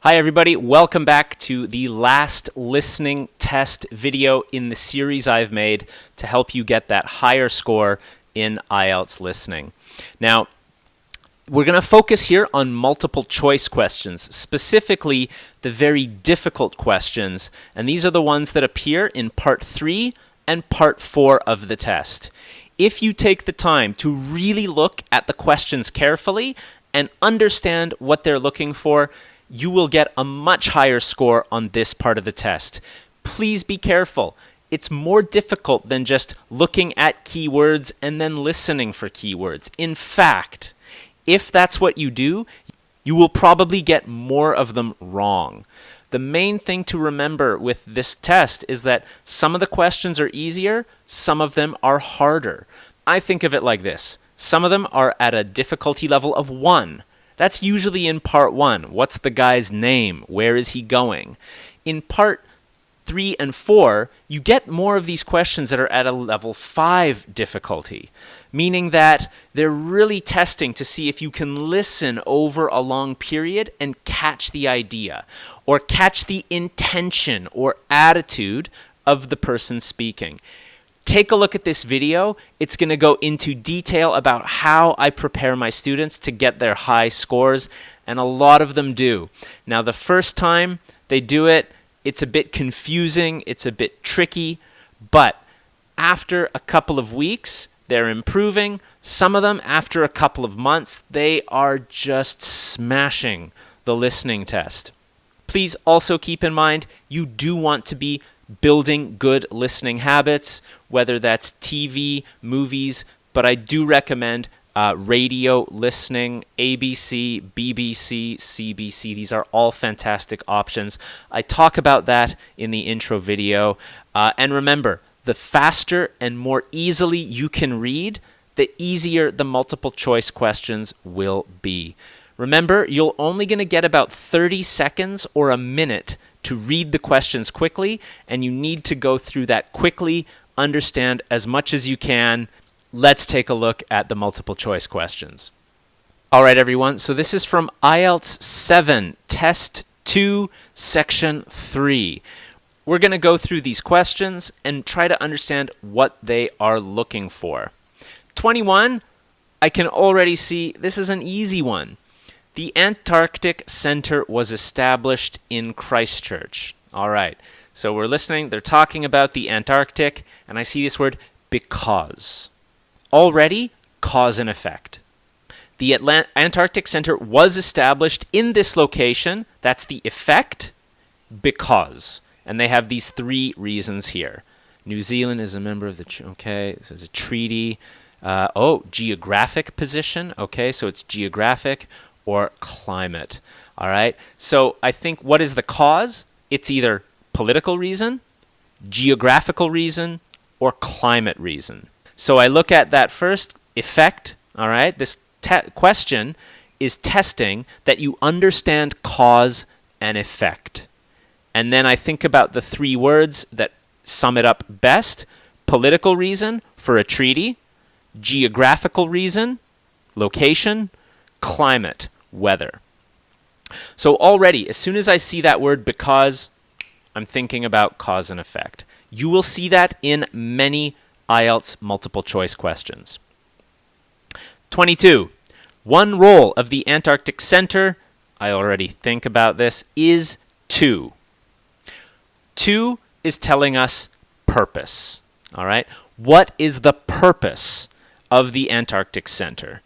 Hi everybody, welcome back to the last listening test video in the series I've made to help you get that higher score in IELTS listening. Now, we're going to focus here on multiple choice questions, specifically the very difficult questions, and these are the ones that appear in Part 3 and Part 4 of the test. If you take the time to really look at the questions carefully and understand what they're looking for, you will get a much higher score on this part of the test. Please be careful. It's more difficult than just looking at keywords and then listening for keywords. In fact, if that's what you do, you will probably get more of them wrong. The main thing to remember with this test is that some of the questions are easier, some of them are harder. I think of it like this. Some of them are at a difficulty level of 1. That's usually in Part 1. What's the guy's name? Where is he going? In Part 3 and 4, you get more of these questions that are at a level 5 difficulty, meaning that they're really testing to see if you can listen over a long period and catch the idea, or catch the intention or attitude of the person speaking. Take a look at this video. It's going to go into detail about how I prepare my students to get their high scores, and a lot of them do. Now, the first time they do it, it's a bit confusing, it's a bit tricky, but after a couple of weeks, they're improving. Some of them, after a couple of months, they are just smashing the listening test. Please also keep in mind, you do want to be building good listening habits, whether that's TV, movies, but I do recommend radio listening, ABC, BBC, CBC. These are all fantastic options. I talk about that in the intro video. And remember, the faster and more easily you can read, the easier the multiple choice questions will be. Remember, you're only going to get about 30 seconds or a minute to read the questions quickly, and you need to go through that quickly, understand as much as you can. Let's take a look at the multiple choice questions. All right, everyone, so this is from IELTS 7, Test 2, Section 3. We're going to go through these questions and try to understand what they are looking for. 21, I can already see this is an easy one. The Antarctic Center was established in Christchurch. All right, so we're listening. They're talking about the Antarctic, and I see this word because. Already, cause and effect. The Antarctic Center was established in this location. That's the effect, because. And they have these 3 reasons here. New Zealand is a member of the... Okay, this is a treaty. Geographic position. Okay, so it's geographic or climate. All right, so I think what is the cause? It's either political reason, geographical reason, or climate reason. So I look at that first, effect. All right, this question is testing that you understand cause and effect. And then I think about the 3 words that sum it up best: political reason for a treaty, geographical reason, location, climate, weather. So already, as soon as I see that word because, I'm thinking about cause and effect. You will see that in many IELTS multiple choice questions. 22. One role of the Antarctic Center, I already think about this, is to. To is telling us purpose. All right? What is the purpose of the Antarctic Center?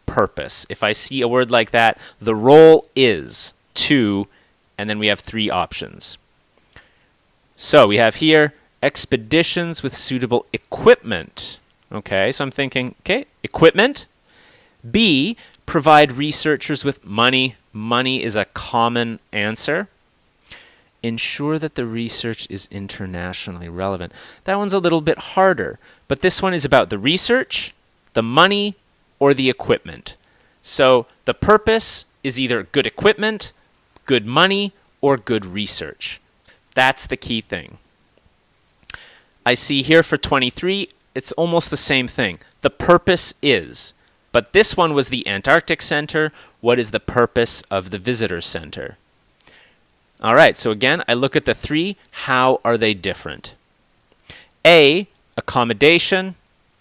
Purpose. If I see a word like that, the role is to, and then we have 3 options. So we have here expeditions with suitable equipment. Okay, so I'm thinking, okay, equipment. B, provide researchers with money. Money is a common answer. Ensure that the research is internationally relevant. That one's a little bit harder, but this one is about the research, the money, or the equipment. So the purpose is either good equipment, good money, or good research. That's the key thing. I see here for 23, it's almost the same thing. The purpose is, but this one was the Antarctic Center. What is the purpose of the Visitor Center? All right, so again, I look at the three. How are they different? A, accommodation,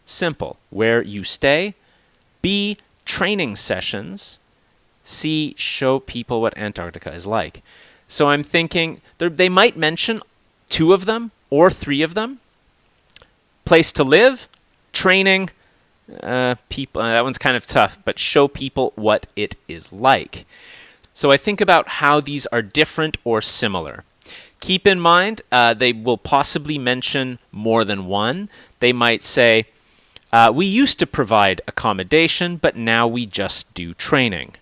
simple, where you stay. B, training sessions. C, show people what Antarctica is like. So I'm thinking they might mention two of them or three of them. Place to live, training, people. That one's kind of tough, but show people what it is like. So I think about how these are different or similar. Keep in mind, they will possibly mention more than one. They might say, we used to provide accommodation, but now we just do training.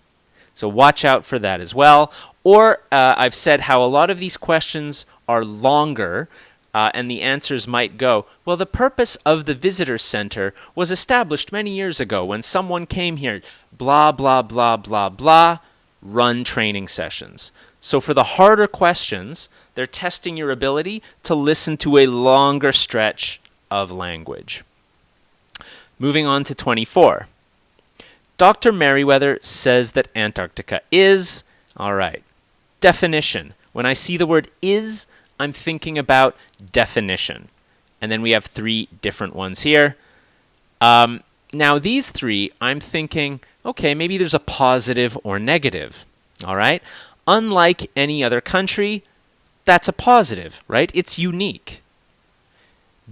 So watch out for that as well. Or I've said how a lot of these questions are longer, and the answers might go, well, the purpose of the visitor center was established many years ago when someone came here, blah, blah, blah, blah, blah, run training sessions. So for the harder questions, they're testing your ability to listen to a longer stretch of language. Moving on to 24. Dr. Merriweather says that Antarctica is, all right, definition. When I see the word is, I'm thinking about definition. And then we have three different ones here. Now these three, I'm thinking, okay, maybe there's a positive or negative, all right? Unlike any other country, that's a positive, right? It's unique.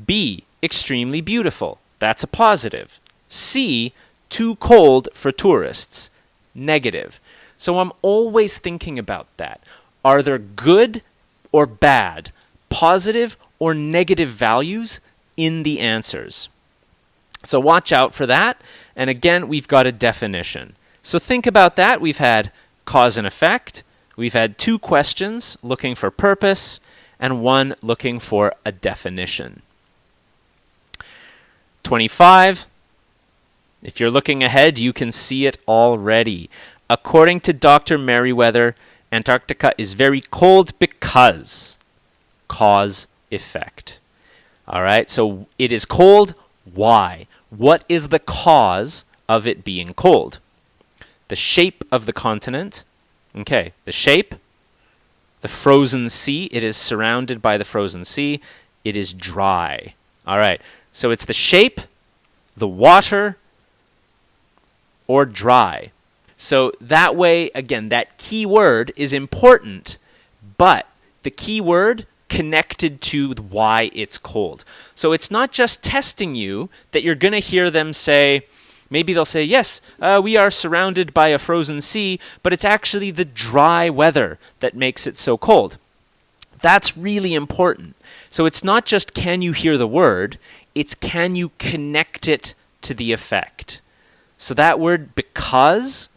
B, extremely beautiful. That's a positive. C, too cold for tourists. Negative. So I'm always thinking about that. Are there good or bad, positive or negative values in the answers? So watch out for that. And again, we've got a definition. So think about that. We've had cause and effect. We've had two questions looking for purpose and one looking for a definition. 25. If you're looking ahead, you can see it already. According to Dr. Merriweather, Antarctica is very cold because cause effect. All right, so it is cold. Why? What is the cause of it being cold? The shape of the continent. Okay, the shape. The frozen sea. It is surrounded by the frozen sea. It is dry. All right, so it's the shape, the water, or dry. So that way, again, that key word is important, but the key word connected to why it's cold. So it's not just testing you that you're going to hear them say, maybe they'll say, yes, we are surrounded by a frozen sea, but it's actually the dry weather that makes it so cold. That's really important. So it's not just can you hear the word, it's can you connect it to the effect. So that word because,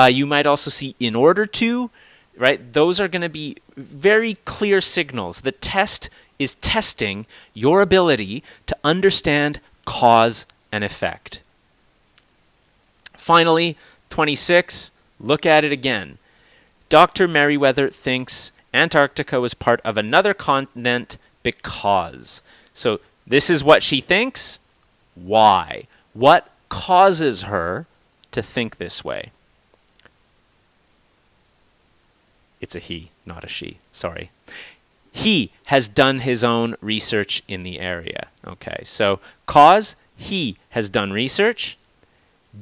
you might also see in order to, right? Those are going to be very clear signals. The test is testing your ability to understand cause and effect. Finally, 26, look at it again. Dr. Merriweather thinks Antarctica was part of another continent because. So this is what she thinks. Why? What causes her to think this way? It's a he, not a she. Sorry. He has done his own research in the area. Okay, so cause, he has done research.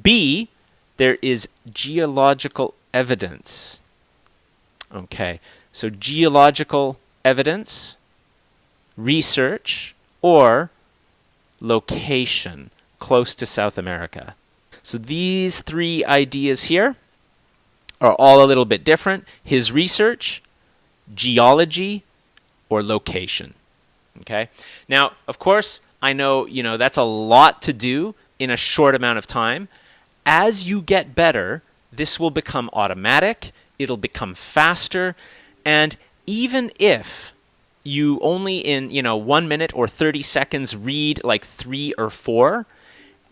B, there is geological evidence. Okay, so geological evidence, research, or location close to South America. So these three ideas here are all a little bit different. His research, geology, or location. Okay? Now, of course, I know, that's a lot to do in a short amount of time. As you get better, this will become automatic, it'll become faster, and even if you only in, 1 minute or 30 seconds read like 3 or 4,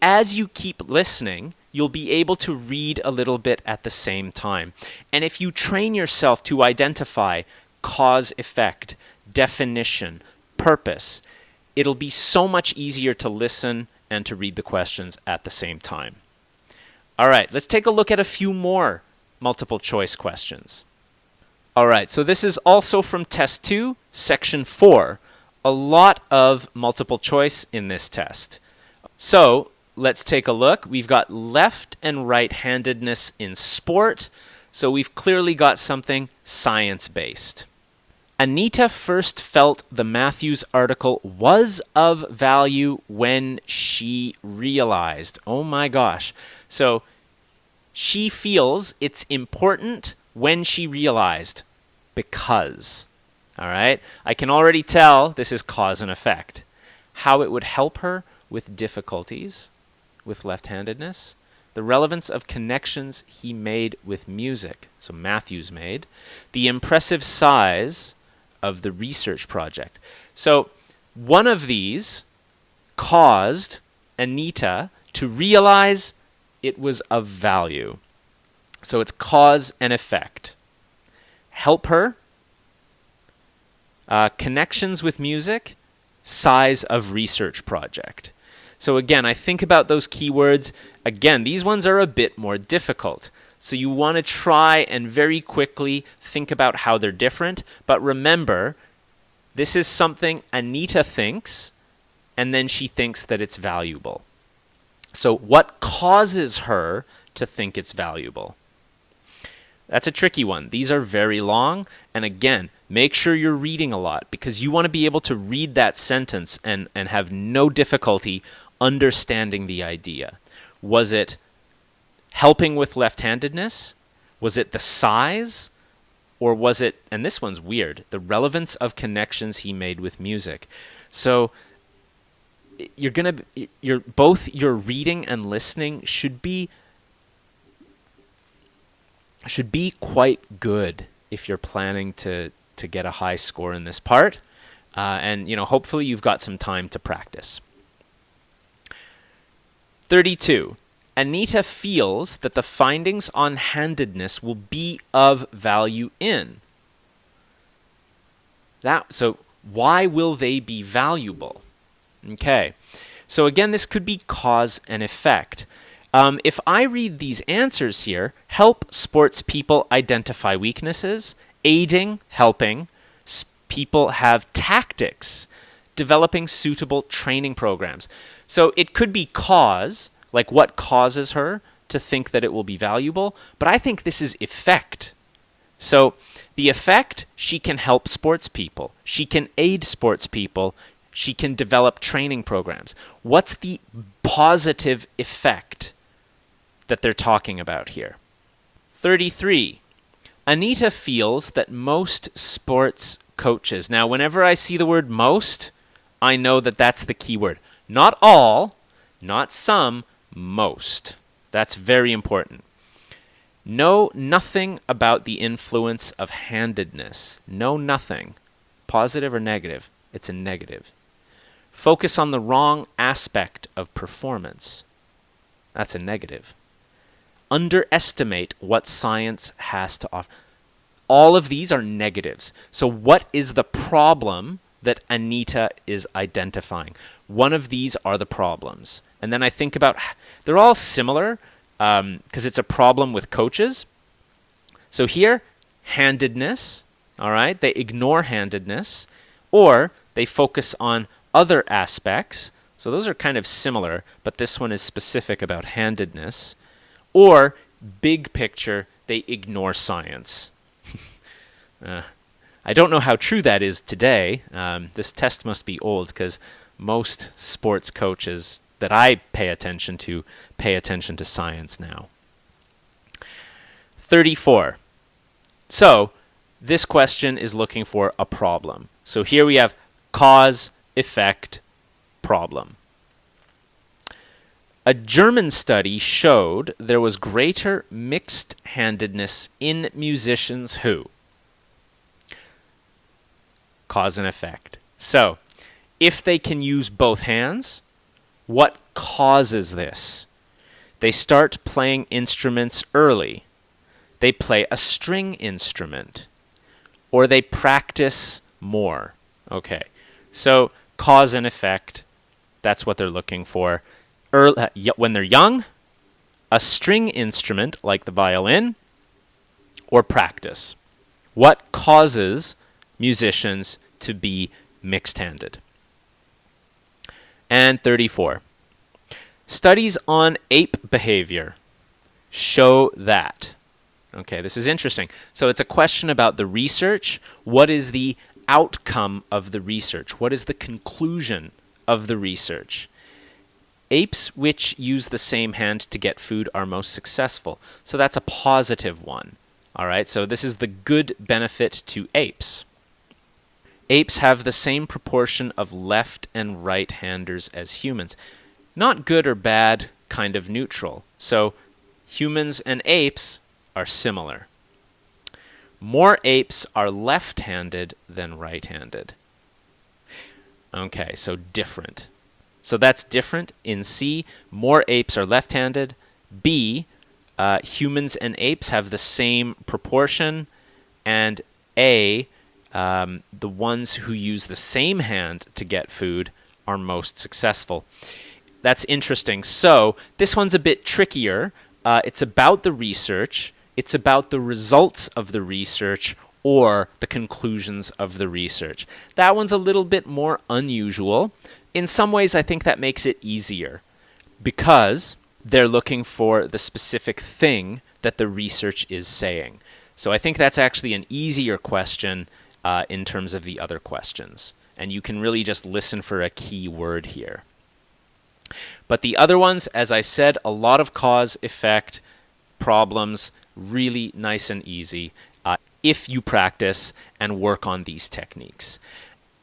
as you keep listening, you'll be able to read a little bit at the same time. And if you train yourself to identify cause, effect, definition, purpose, it'll be so much easier to listen and to read the questions at the same time. All right, let's take a look at a few more multiple choice questions. All right, so this is also from Test 2, Section 4. A lot of multiple choice in this test. So let's take a look. We've got left and right-handedness in sport. So we've clearly got something science-based. Anita first felt the Matthews article was of value when she realized. Oh my gosh. So she feels it's important when she realized because. All right? I can already tell this is cause and effect. How it would help her with difficulties with left-handedness. The relevance of connections he made with music. So Matthews made. The impressive size of the research project. So one of these caused Anita to realize it was of value. So it's cause and effect. Help her, connections with music, size of research project. So again, I think about those keywords. Again, these ones are a bit more difficult. So you want to try and very quickly think about how they're different. But remember, this is something Anita thinks, and then she thinks that it's valuable. So what causes her to think it's valuable? That's a tricky one. These are very long. And again, make sure you're reading a lot because you want to be able to read that sentence and have no difficulty understanding the idea. Was it helping with left-handedness? Was it the size? Or was it, and this one's weird, the relevance of connections he made with music? So both your reading and listening should be quite good if you're planning to get a high score in this part. And hopefully you've got some time to practice. 32. Anita feels that the findings on handedness will be of value in. So why will they be valuable? Okay. So again, this could be cause and effect. If I read these answers here, help sports people identify weaknesses, aiding, helping, people have tactics, developing suitable training programs. So it could be cause, like what causes her to think that it will be valuable, but I think this is effect. So the effect, she can help sports people. She can aid sports people. She can develop training programs. What's the positive effect that they're talking about here? 33. Anita feels that most sports coaches. Now, whenever I see the word most, I know that that's the key word. Not all, not some, most. That's very important. Know nothing about the influence of handedness. Know nothing. Positive or negative? It's a negative. Focus on the wrong aspect of performance. That's a negative. Underestimate what science has to offer. All of these are negatives. So what is the problem that Anita is identifying? One of these are the problems. And then I think about, they're all similar because it's a problem with coaches. So here, handedness, all right? They ignore handedness, or they focus on other aspects. So those are kind of similar, but this one is specific about handedness. Or big picture, they ignore science. I don't know how true that is today. This test must be old because most sports coaches that I pay attention to science now. 34. So this question is looking for a problem. So here we have cause, effect, problem. A German study showed there was greater mixed-handedness in musicians who? Cause and effect. So, if they can use both hands, what causes this? They start playing instruments early. They play a string instrument. Or they practice more. Okay, so cause and effect, that's what they're looking for. When they're young, a string instrument like the violin, or practice. What causes musicians to be mixed-handed? And 34. Studies on ape behavior show that. Okay, this is interesting. So it's a question about the research. What is the outcome of the research? What is the conclusion of the research? Apes which use the same hand to get food are most successful. So that's a positive one. All right, so this is the good benefit to apes. Apes have the same proportion of left and right-handers as humans. Not good or bad, kind of neutral. So humans and apes are similar. More apes are left-handed than right-handed. Okay, so different. So that's different. In C, more apes are left-handed. B, humans and apes have the same proportion. And A, the ones who use the same hand to get food are most successful. That's interesting. So this one's a bit trickier. It's about the research. It's about the results of the research or the conclusions of the research. That one's a little bit more unusual. In some ways, I think that makes it easier because they're looking for the specific thing that the research is saying. So I think that's actually an easier question in terms of the other questions. And you can really just listen for a key word here. But the other ones, as I said, a lot of cause-effect problems, really nice and easy if you practice and work on these techniques.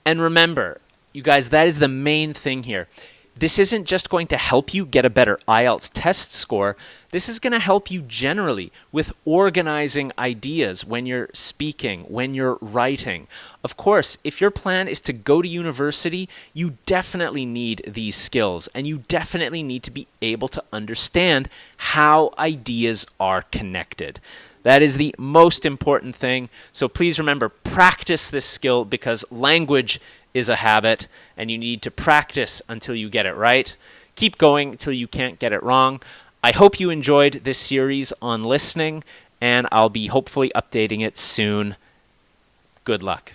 And remember, you guys, that is the main thing here. This isn't just going to help you get a better IELTS test score. This is going to help you generally with organizing ideas when you're speaking, when you're writing. Of course, if your plan is to go to university, you definitely need these skills, and you definitely need to be able to understand how ideas are connected. That is the most important thing. So please remember, practice this skill because language is a habit, and you need to practice until you get it right. Keep going until you can't get it wrong. I hope you enjoyed this series on listening, and I'll be hopefully updating it soon. Good luck.